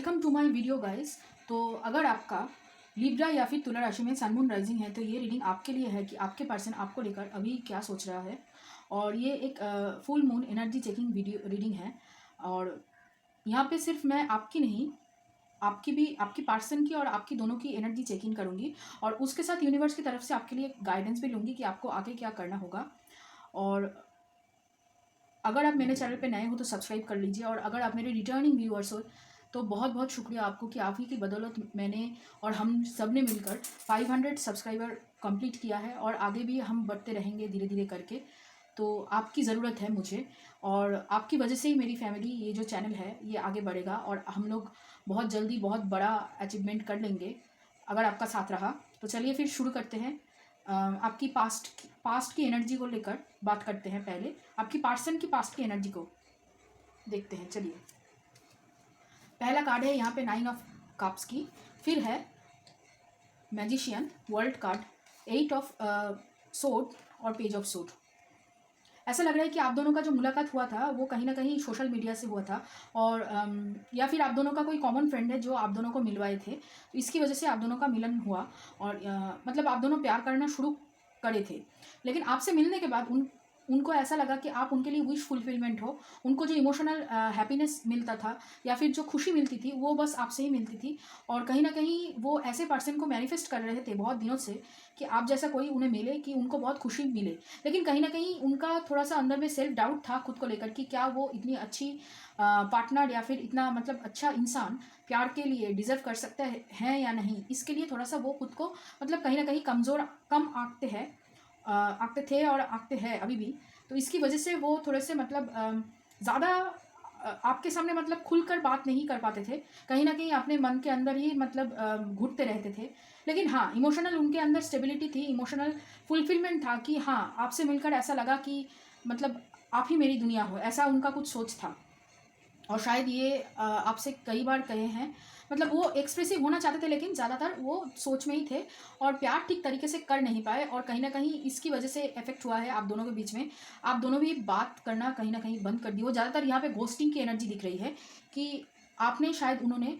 Welcome to my video guys. तो अगर आपका लिब्रा या फिर तुला राशि में सन मून राइजिंग है तो ये रीडिंग आपके लिए है कि आपके पर्सन आपको लेकर अभी क्या सोच रहा है। और ये एक full moon energy checking video reading है। और यहाँ पे सिर्फ मैं आपकी नहीं, आपकी भी, आपकी पर्सन की और आपकी दोनों की एनर्जी चेकिंग करूँगी और उसके साथ यूनिवर्स की तरफ से आपके लिए गाइडेंस भी लूँगी कि आपको आगे क्या करना होगा। और अगर आप मेरे चैनल पे नए हो तो सब्सक्राइब कर लीजिए, और अगर आप मेरे रिटर्निंग व्यूअर्स हो तो बहुत बहुत शुक्रिया आपको कि आप ही की बदौलत मैंने और हम सब ने मिलकर 500 सब्सक्राइबर कंप्लीट किया है और आगे भी हम बढ़ते रहेंगे धीरे धीरे करके। तो आपकी ज़रूरत है मुझे, और आपकी वजह से ही मेरी फैमिली, ये जो चैनल है ये आगे बढ़ेगा और हम लोग बहुत जल्दी बहुत बड़ा अचीवमेंट कर लेंगे अगर आपका साथ रहा। तो चलिए फिर शुरू करते हैं। आपकी पास्ट की एनर्जी को लेकर बात करते हैं। पहले आपकी पर्सन की पास्ट की एनर्जी को देखते हैं। चलिए, पहला कार्ड है यहाँ पे 9 ऑफ कप्स की, फिर है magician, world card, 8 of sword और पेज ऑफ सोर्ड। ऐसा लग रहा है कि आप दोनों का जो मुलाकात हुआ था वो कहीं ना कहीं सोशल मीडिया से हुआ था, और या फिर आप दोनों का कोई कॉमन फ्रेंड है जो आप दोनों को मिलवाए थे, तो इसकी वजह से आप दोनों का मिलन हुआ। और मतलब आप दोनों प्यार करना शुरू करे थे, लेकिन आपसे मिलने के बाद उनको ऐसा लगा कि आप उनके लिए विश फुलफिलमेंट हो। उनको जो इमोशनल हैप्पीनेस मिलता था या फिर जो खुशी मिलती थी वो बस आपसे ही मिलती थी। और कहीं ना कहीं वो ऐसे पर्सन को मैनिफेस्ट कर रहे थे बहुत दिनों से कि आप जैसा कोई उन्हें मिले, कि उनको बहुत खुशी मिले। लेकिन कहीं ना कहीं उनका थोड़ा सा अंदर में सेल्फ डाउट था खुद को लेकर कि क्या वो इतनी अच्छी पार्टनर या फिर इतना मतलब अच्छा इंसान प्यार के लिए डिजर्व कर सकता है या नहीं। इसके लिए थोड़ा सा वो खुद को मतलब कहीं ना कहीं कमज़ोर कम आंकते थे और आंकते हैं अभी भी। तो इसकी वजह से वो थोड़े से मतलब ज़्यादा आपके सामने मतलब खुलकर बात नहीं कर पाते थे। कहीं ना कहीं अपने मन के अंदर ही मतलब घुटते रहते थे। लेकिन हाँ, इमोशनल उनके अंदर स्टेबिलिटी थी, इमोशनल फुलफिलमेंट था कि हाँ, आपसे मिलकर ऐसा लगा कि मतलब आप ही मेरी दुनिया हो, ऐसा उनका कुछ सोच था। और शायद ये आपसे कई बार कहे हैं, मतलब वो एक्सप्रेसिव होना चाहते थे लेकिन ज़्यादातर वो सोच में ही थे और प्यार ठीक तरीके से कर नहीं पाए। और कहीं ना कहीं इसकी वजह से इफेक्ट हुआ है आप दोनों के बीच में। आप दोनों भी बात करना कहीं ना कहीं बंद कर दी। वो ज़्यादातर यहाँ पे घोस्टिंग की एनर्जी दिख रही है कि आपने शायद, उन्होंने,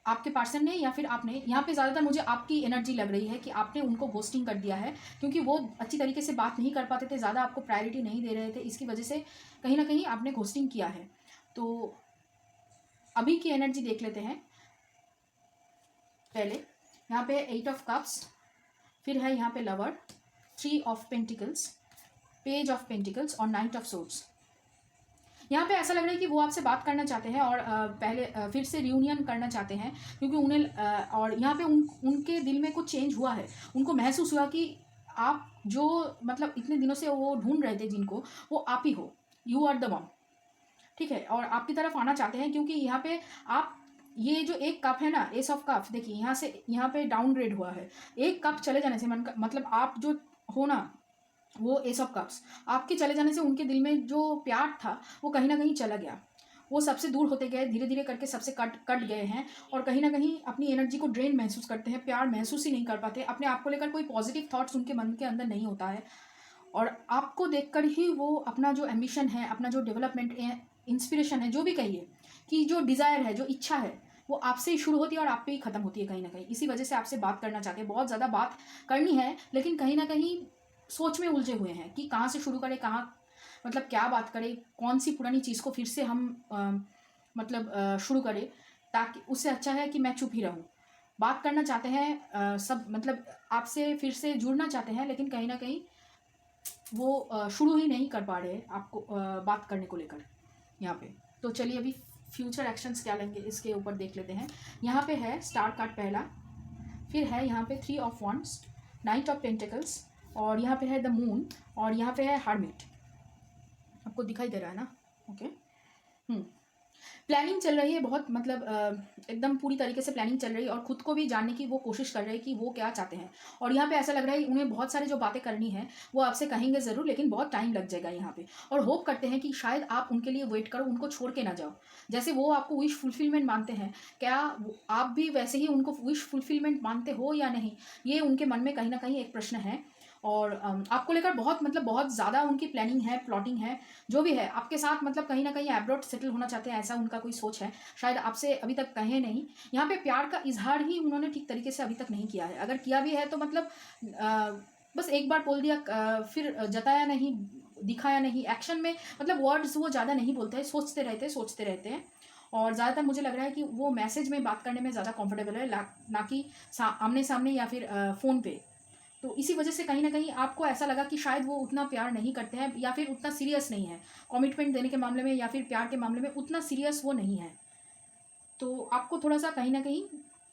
आपके पर्सन ने या फिर आपने, यहाँ पे ज़्यादातर मुझे आपकी एनर्जी लग रही है कि आपने उनको घोस्टिंग कर दिया है, क्योंकि वो अच्छी तरीके से बात नहीं कर पाते थे, ज़्यादा आपको प्रायोरिटी नहीं दे रहे थे। इसकी वजह से कहीं ना कहीं आपने घोस्टिंग किया है। तो अभी की एनर्जी देख लेते हैं। पहले यहाँ पे 8 ऑफ कप्स, फिर है यहाँ पे lover, 3 of pentacles, page of pentacles और 9 ऑफ सोर्ड्स। यहाँ पे ऐसा लग रहा है कि वो आपसे बात करना चाहते हैं और पहले फिर से रियूनियन करना चाहते हैं, क्योंकि उन्हें और यहाँ पे उनके दिल में कुछ चेंज हुआ है। उनको महसूस हुआ कि आप जो मतलब इतने दिनों से वो ढूंढ रहे थे जिनको, वो आप ही हो, यू आर द वन। ठीक है, और आपकी तरफ आना चाहते हैं, क्योंकि यहाँ पे आप, ये जो एक कप है ना, एस ऑफ कप, देखिए यहाँ से यहाँ पे डाउनग्रेड हुआ है। एक कप चले जाने से मतलब आप जो हो ना, वो एस ऑफ कप्स, आपके चले जाने से उनके दिल में जो प्यार था वो कहीं ना कहीं चला गया। वो सबसे दूर होते गए, धीरे धीरे करके सबसे कट गए हैं और कहीं ना कहीं अपनी एनर्जी को ड्रेन महसूस करते हैं, प्यार महसूस ही नहीं कर पाते। अपने आप को लेकर कोई पॉजिटिव थॉट्स उनके मन के अंदर नहीं होता है। और आपको देखकर ही वो अपना जो एम्बिशन है, अपना जो डेवलपमेंट, इंस्पिरेशन है, जो भी कहिए, कि जो डिज़ायर है, जो इच्छा है, वो आपसे ही शुरू होती है और आप पे ही ख़त्म होती है कहीं ना कहीं। इसी वजह से आपसे बात करना चाहते हैं, बहुत ज़्यादा बात करनी है, लेकिन कहीं ना कहीं सोच में उलझे हुए हैं कि कहाँ से शुरू करें, कहाँ मतलब क्या बात करें, कौन सी पुरानी चीज़ को फिर से हम शुरू करें, ताकि उससे अच्छा है कि मैं चुप ही रहूँ। बात करना चाहते हैं सब, मतलब आपसे फिर से जुड़ना चाहते हैं, लेकिन कहीं ना कहीं वो शुरू ही नहीं कर पा रहे आपको बात करने को लेकर यहाँ पे। तो चलिए अभी फ्यूचर एक्शंस क्या लेंगे इसके ऊपर देख लेते हैं। यहाँ पे है स्टार कार्ड पहला, फिर है यहाँ पे 3 ऑफ वॉन्ड्स, 9 ऑफ पेंटिकल्स, और यहाँ पे है द मून, और यहाँ पे है हर्मिट। आपको दिखाई दे रहा है ना? ओके। प्लानिंग चल रही है बहुत, मतलब एकदम पूरी तरीके से प्लानिंग चल रही है और खुद को भी जानने की वो कोशिश कर रहे हैं कि वो क्या चाहते हैं। और यहाँ पे ऐसा लग रहा है उन्हें बहुत सारे जो बातें करनी है वो आपसे कहेंगे ज़रूर, लेकिन बहुत टाइम लग जाएगा यहाँ पे। और होप करते हैं कि शायद आप उनके लिए वेट करो, उनको छोड़ के ना जाओ। जैसे वो आपको विश फुलफिलमेंट मानते हैं, क्या आप भी वैसे ही उनको विश फुलफिलमेंट मानते हो या नहीं, ये उनके मन में कहीं ना कहीं एक प्रश्न है। और आपको लेकर बहुत मतलब बहुत ज़्यादा उनकी प्लानिंग है, प्लॉटिंग है, जो भी है आपके साथ, मतलब कहीं ना कहीं एब्रॉड सेटल होना चाहते हैं, ऐसा उनका कोई सोच है। शायद आपसे अभी तक कहे नहीं, यहाँ पे प्यार का इजहार ही उन्होंने ठीक तरीके से अभी तक नहीं किया है। अगर किया भी है तो मतलब बस एक बार बोल दिया, फिर जताया नहीं, दिखाया नहीं, एक्शन में मतलब वर्ड्स वो ज़्यादा नहीं बोलते हैं, सोचते रहते हैं। और ज़्यादातर मुझे लग रहा है कि वो मैसेज में बात करने में ज़्यादा कंफर्टेबल है, ना कि आमने सामने या फिर फ़ोन पे। तो इसी वजह से कहीं ना कहीं आपको ऐसा लगा कि शायद वो उतना प्यार नहीं करते हैं या फिर उतना सीरियस नहीं है कमिटमेंट देने के मामले में, या फिर प्यार के मामले में उतना सीरियस वो नहीं है। तो आपको थोड़ा सा कहीं ना कहीं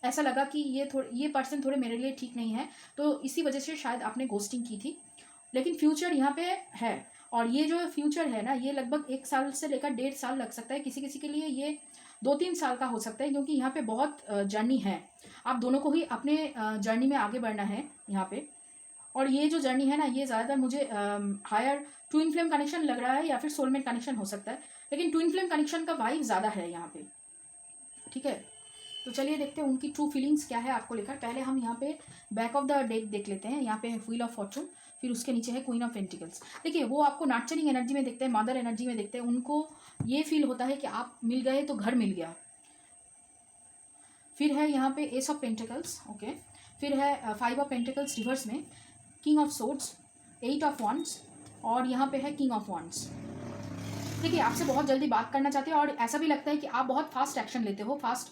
ऐसा लगा कि ये पर्सन थोड़े मेरे लिए ठीक नहीं है, तो इसी वजह से शायद आपने घोस्टिंग की थी। लेकिन फ्यूचर यहाँ पे है, और ये जो फ्यूचर है ना, ये लगभग 1 साल से लेकर 1.5 साल लग सकता है, किसी किसी के लिए ये 2-3 साल का हो सकता है, क्योंकि यहाँ पे बहुत जर्नी है। आप दोनों को ही अपने जर्नी में आगे बढ़ना है यहाँ पे। और ये जो जर्नी है ना, ये ज़्यादातर मुझे हायर ट्विन फ्लेम कनेक्शन लग रहा है, या फिर सोलमेट कनेक्शन हो सकता है, लेकिन ट्विन फ्लेम कनेक्शन का वाइब ज़्यादा है यहाँ पे। ठीक है, तो चलिए देखते हैं उनकी ट्रू फीलिंग्स क्या है आपको लेकर। पहले हम यहाँ पे बैक ऑफ द डेक देख लेते हैं। यहाँ पे है व्हील ऑफ फॉर्चून, फिर उसके नीचे है क्वीन ऑफ पेंटिकल्स। देखिए, वो आपको नर्चरिंग एनर्जी में देखते हैं, मदर एनर्जी में देखते हैं, उनको ये फील होता है कि आप मिल गए तो घर मिल गया। फिर है यहाँ पे एस ऑफ पेंटिकल्स, ओके। फिर है 5 ऑफ पेंटिकल्स रिवर्स में, king of swords, 8 of wands, और यहाँ पे है किंग ऑफ वॉन्ड्स। देखिए, आपसे बहुत जल्दी बात करना चाहते हैं, और ऐसा भी लगता है कि आप बहुत फास्ट एक्शन लेते हो, फास्ट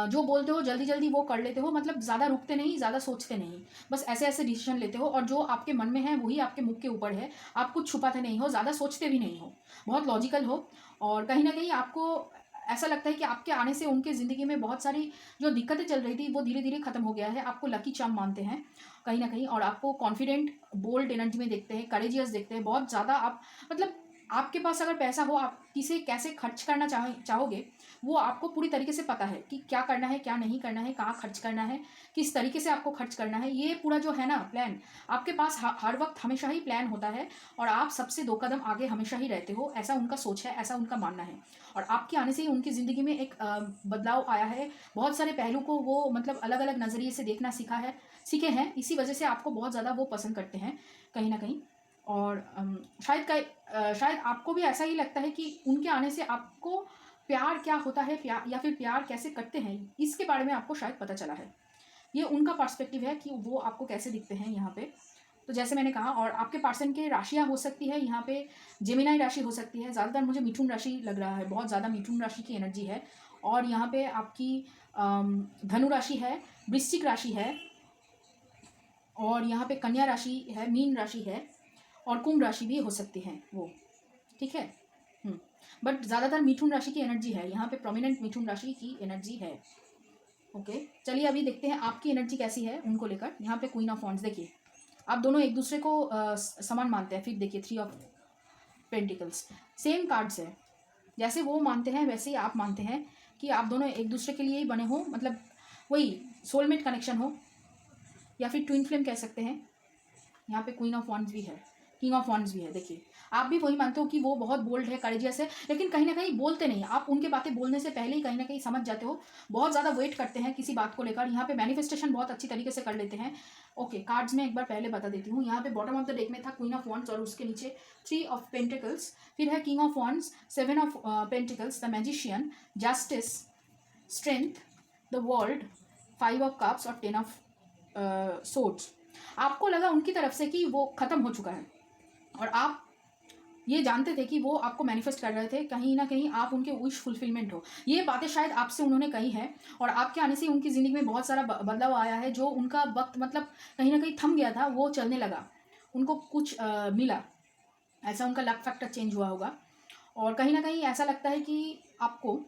जो बोलते हो जल्दी जल्दी वो कर लेते हो, मतलब ज़्यादा रुकते नहीं, ज़्यादा सोचते नहीं, बस ऐसे ऐसे डिसीजन लेते हो, और जो आपके मन में है वही आपके मुख के ऊपर है। आप कुछ छुपाते नहीं हो, ज़्यादा सोचते भी नहीं हो, बहुत लॉजिकल हो। और कहीं ना कहीं आपको ऐसा लगता है कि आपके आने से उनके ज़िंदगी में बहुत सारी जो दिक्कतें चल रही थी वो धीरे धीरे खत्म हो गया है। आपको लकी चार्म मानते हैं कहीं ना कहीं, और आपको कॉन्फिडेंट बोल्ड एनर्जी में देखते हैं, करेजियस देखते हैं बहुत ज़्यादा। आप मतलब आपके पास अगर पैसा हो, आप किसे कैसे खर्च करना चाहोगे, वो आपको पूरी तरीके से पता है कि क्या करना है, क्या नहीं करना है, कहाँ खर्च करना है, किस तरीके से आपको खर्च करना है। ये पूरा जो है ना प्लान, आपके पास हर वक्त हमेशा ही प्लान होता है, और आप सबसे 2 कदम आगे हमेशा ही रहते हो, ऐसा उनका सोच है, ऐसा उनका मानना है। और आपके आने से ही उनकी ज़िंदगी में एक बदलाव आया है, बहुत सारे पहलू को वो मतलब अलग अलग नज़रिए से देखना सीखे हैं, इसी वजह से आपको बहुत ज़्यादा वो पसंद करते हैं कहीं ना कहीं। और शायद आपको भी ऐसा ही लगता है कि उनके आने से आपको प्यार क्या होता है, या फिर प्यार कैसे करते हैं, इसके बारे में आपको शायद पता चला है। ये उनका पर्सपेक्टिव है कि वो आपको कैसे दिखते हैं यहाँ पे। तो जैसे मैंने कहा, और आपके पर्सन के राशियाँ हो सकती है यहाँ पे, जेमिनाई राशि हो सकती है, ज़्यादातर मुझे मिथुन राशि लग रहा है, बहुत ज़्यादा मिथुन राशि की एनर्जी है। और यहाँ पे आपकी धनु राशि है, वृश्चिक राशि है, और यहाँ पे कन्या राशि है, मीन राशि है, और कुंभ राशि भी हो सकती है वो। ठीक है, बट ज़्यादातर मिथुन राशि की एनर्जी है यहाँ पे, प्रोमिनेंट मिथुन राशि की एनर्जी है। ओके, चलिए अभी देखते हैं आपकी एनर्जी कैसी है उनको लेकर। यहाँ पे क्वीन ऑफ वॉन्ड्स, देखिए आप दोनों एक दूसरे को समान मानते हैं। फिर देखिए 3 ऑफ पेंटिकल्स, सेम कार्ड्स है, जैसे वो मानते हैं वैसे ही आप मानते हैं कि आप दोनों एक दूसरे के लिए ही बने हो, मतलब वही सोलमेट कनेक्शन हो, या फिर ट्विन फ्लेम कह सकते हैं। यहाँ पे क्वीन ऑफ वॉन्ड्स भी है, किंग ऑफ वॉन्ड्स भी है। देखिए, आप भी वही मानते हो कि वो बहुत बोल्ड है, करेजियस है, लेकिन कहीं ना कहीं बोलते नहीं। आप उनके बातें बोलने से पहले ही कहीं ना कहीं समझ जाते हो, बहुत ज़्यादा वेट करते हैं किसी बात को लेकर। यहाँ पे मैनिफेस्टेशन बहुत अच्छी तरीके से कर लेते हैं। ओके, कार्ड्स में एक बार पहले बता देती हूँ। यहाँ पे बॉटम ऑफ द डेक में था क्वीन ऑफ वॉन्ड्स, और उसके नीचे 3 ऑफ पेंटिकल्स, फिर है king of wands, 7 of pentacles, the magician, justice, strength, the world, 5 of cups, और 10 ऑफ सोर्ड्स। आपको लगा उनकी तरफ से कि वो ख़त्म हो चुका है, और आप ये जानते थे कि वो आपको मैनिफेस्ट कर रहे थे, कहीं ना कहीं आप उनके विश फुलफिलमेंट हो। ये बातें शायद आपसे उन्होंने कही है, और आपके आने से उनकी ज़िंदगी में बहुत सारा बदलाव आया है। जो उनका वक्त मतलब कहीं ना कहीं थम गया था, वो चलने लगा, उनको कुछ मिला, ऐसा उनका लक फैक्टर चेंज हुआ होगा। और कहीं ना कहीं ऐसा लगता है कि आपको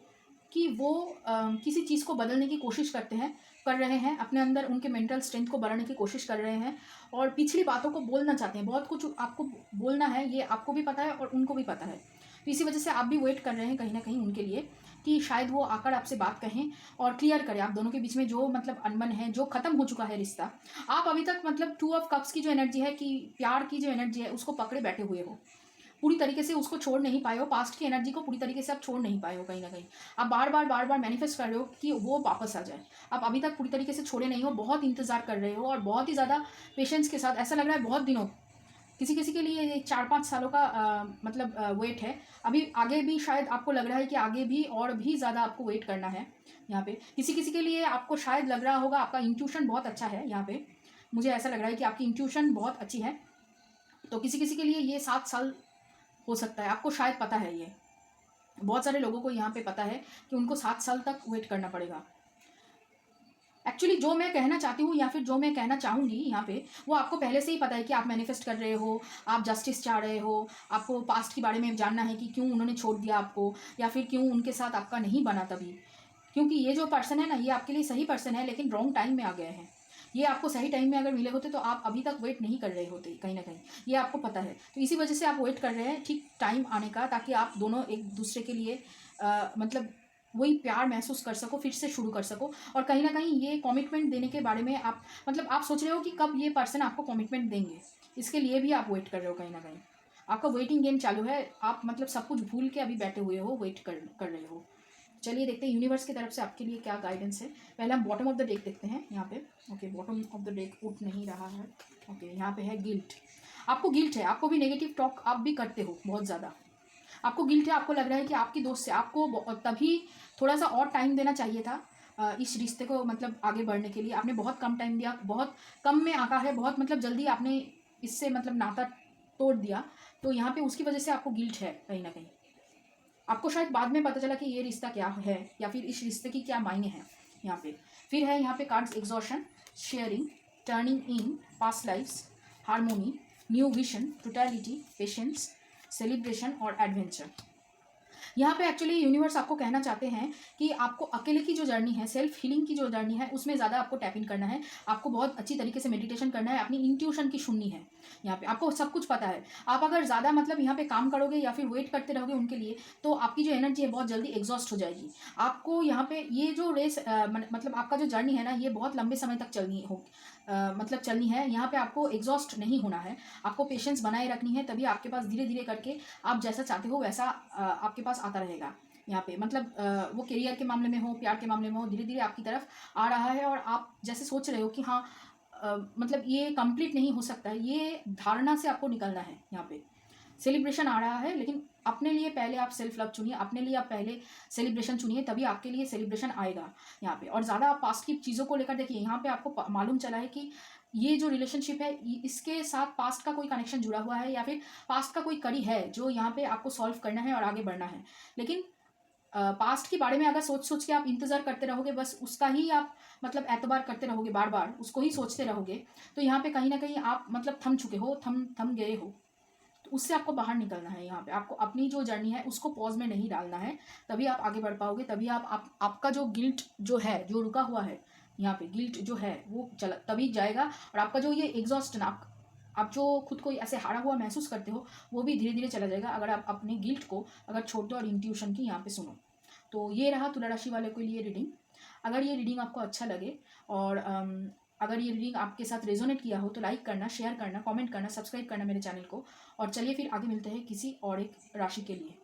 कि वो किसी चीज़ को बदलने की कोशिश कर रहे हैं, अपने अंदर उनके मेंटल स्ट्रेंथ को बढ़ाने की कोशिश कर रहे हैं, और पिछली बातों को बोलना चाहते हैं। बहुत कुछ आपको बोलना है, ये आपको भी पता है और उनको भी पता है। तो इसी वजह से आप भी वेट कर रहे हैं कहीं ना कहीं उनके लिए, कि शायद वो आकर आपसे बात कहें और क्लियर करें आप दोनों के बीच में जो मतलब अनबन है, जो ख़त्म हो चुका है रिश्ता। आप अभी तक मतलब 2 ऑफ कप्स की जो एनर्जी है, कि प्यार की जो एनर्जी है, उसको पकड़े बैठे हुए हो। पूरी तरीके से उसको छोड़ नहीं पाए हो, पास्ट की एनर्जी को पूरी तरीके से आप छोड़ नहीं पाए हो। कहीं ना कहीं आप बार बार मैनिफेस्ट कर रहे हो कि वो वापस आ जाए। आप अभी तक पूरी तरीके से छोड़े नहीं हो, बहुत इंतजार कर रहे हो और बहुत ही ज़्यादा पेशेंस के साथ, ऐसा लग रहा है बहुत दिनों, किसी किसी के लिए ये 4-5 सालों का मतलब वेट है। अभी आगे भी शायद आपको लग रहा है कि आगे भी और भी ज़्यादा आपको वेट करना है। यहाँ पे किसी किसी के लिए आपको शायद लग रहा होगा आपका इंट्यूशन बहुत अच्छा है। यहाँ पे मुझे ऐसा लग रहा है कि आपकी इंट्यूशन बहुत अच्छी है। तो किसी किसी के लिए ये 7 साल हो सकता है, आपको शायद पता है। ये बहुत सारे लोगों को यहाँ पे पता है कि उनको 7 साल तक वेट करना पड़ेगा। एक्चुअली जो मैं कहना चाहती हूँ या फिर जो मैं कहना चाहूँगी यहाँ पे, वो आपको पहले से ही पता है कि आप मैनिफेस्ट कर रहे हो, आप जस्टिस चाह रहे हो, आपको पास्ट के बारे में जानना है कि क्यों उन्होंने छोड़ दिया आपको, या फिर क्यों उनके साथ आपका नहीं बना तभी। क्योंकि ये जो पर्सन है ना, ये आपके लिए सही पर्सन है, लेकिन रॉन्ग टाइम में आ गए हैं। ये आपको सही टाइम में अगर मिले होते तो आप अभी तक वेट नहीं कर रहे होते, कहीं ना कहीं ये आपको पता है। तो इसी वजह से आप वेट कर रहे हैं ठीक टाइम आने का, ताकि आप दोनों एक दूसरे के लिए मतलब वही प्यार महसूस कर सको, फिर से शुरू कर सको। और कहीं ना कहीं ये कमिटमेंट देने के बारे में आप मतलब आप सोच रहे हो कि कब ये पर्सन आपको कमिटमेंट देंगे, इसके लिए भी आप वेट कर रहे हो। कहीं ना कहीं आपका वेटिंग गेम चालू है, आप मतलब सब कुछ भूल के अभी बैठे हुए हो, वेट कर रहे हो। चलिए देखते हैं यूनिवर्स की तरफ से आपके लिए क्या गाइडेंस है। पहले हम बॉटम ऑफ द डेक देखते हैं यहाँ पे। Okay, bottom of the deck उठ नहीं रहा है। ओके, यहाँ पे है गिल्ट। आपको गिल्ट है, आपको भी नेगेटिव टॉक आप भी करते हो बहुत ज़्यादा। आपको गिल्ट है, आपको लग रहा है कि आपकी दोस्त से आपको तभी थोड़ा सा और टाइम देना चाहिए था इस रिश्ते को मतलब आगे बढ़ने के लिए। आपने बहुत कम टाइम दिया, बहुत कम में आका है, बहुत मतलब जल्दी आपने इससे मतलब नाता तोड़ दिया। तो यहाँ पे उसकी वजह से आपको गिल्ट है कहीं ना कहीं। आपको शायद बाद में पता चला कि ये रिश्ता क्या है या फिर इस रिश्ते की क्या मायने हैं यहाँ पे। फिर है यहाँ पे cards exhaustion, sharing, turning in, past lifes, harmony, new vision, totality, patience, celebration और एडवेंचर। यहाँ पे एक्चुअली यूनिवर्स आपको कहना चाहते हैं कि आपको अकेले की जो जर्नी है, सेल्फ हीलिंग की जो जर्नी है, उसमें ज़्यादा आपको टैप इन करना है। आपको बहुत अच्छी तरीके से मेडिटेशन करना है, अपनी इंट्यूशन की सुननी है। यहाँ पे आपको सब कुछ पता है। आप अगर ज़्यादा मतलब यहाँ पे काम करोगे या फिर वेट करते रहोगे उनके लिए, तो आपकी जो एनर्जी है बहुत जल्दी एग्जॉस्ट हो जाएगी। आपको यहाँ पे ये जो रेस मतलब आपका जो जर्नी है ना, ये बहुत लंबे समय तक चलनी हो मतलब चलनी है। यहाँ पे आपको एग्जॉस्ट नहीं होना है, आपको पेशेंस बनाए रखनी है, तभी आपके पास धीरे धीरे करके आप जैसा चाहते हो वैसा आपके पास आता रहेगा। यहाँ पे मतलब वो करियर के मामले में हो, प्यार के मामले में हो, धीरे धीरे आपकी तरफ आ रहा है। और आप जैसे सोच रहे हो कि हाँ मतलब ये कंप्लीट नहीं हो सकता है, ये धारणा से आपको निकलना है। यहाँ पे सेलिब्रेशन आ रहा है, लेकिन अपने लिए पहले आप सेल्फ लव चुनिए, अपने लिए आप पहले सेलिब्रेशन चुनिए, तभी आपके लिए सेलिब्रेशन आएगा यहाँ पे। और ज़्यादा आप पास्ट की चीज़ों को लेकर देखिए। यहाँ पे आपको मालूम चला है कि ये जो रिलेशनशिप है इसके साथ पास्ट का कोई कनेक्शन जुड़ा हुआ है, या फिर पास्ट का कोई कड़ी है जो यहाँ पे आपको सॉल्व करना है और आगे बढ़ना है। लेकिन पास्ट के बारे में अगर सोच सोच के आप इंतज़ार करते रहोगे, बस उसका ही आप मतलब एतबार करते रहोगे, बार बार उसको ही सोचते रहोगे, तो यहाँ पे कहीं ना कहीं आप मतलब थम चुके हो, थम गए हो। तो उससे आपको बाहर निकलना है। यहाँ पे आपको अपनी जो जर्नी है उसको पॉज में नहीं डालना है, तभी आप आगे बढ़ पाओगे। तभी आपका जो गिल्ट जो है, जो रुका हुआ है यहाँ पे गिल्ट जो है, वो चला तभी जाएगा। और आपका जो ये एग्जॉस्ट ना, आप जो खुद को ऐसे हारा हुआ महसूस करते हो, वो भी धीरे धीरे चला जाएगा अगर आप अपने गिल्ट को अगर छोड़ दो और इंट्यूशन की यहाँ पे सुनो। तो ये रहा तुला राशि वाले के लिए रीडिंग। अगर ये रीडिंग आपको अच्छा लगे और अगर ये रीडिंग आपके साथ रेजोनेट किया हो तो लाइक करना, शेयर करना, कमेंट करना, सब्सक्राइब करना मेरे चैनल को। और चलिए फिर आगे मिलते हैं किसी और एक राशि के लिए।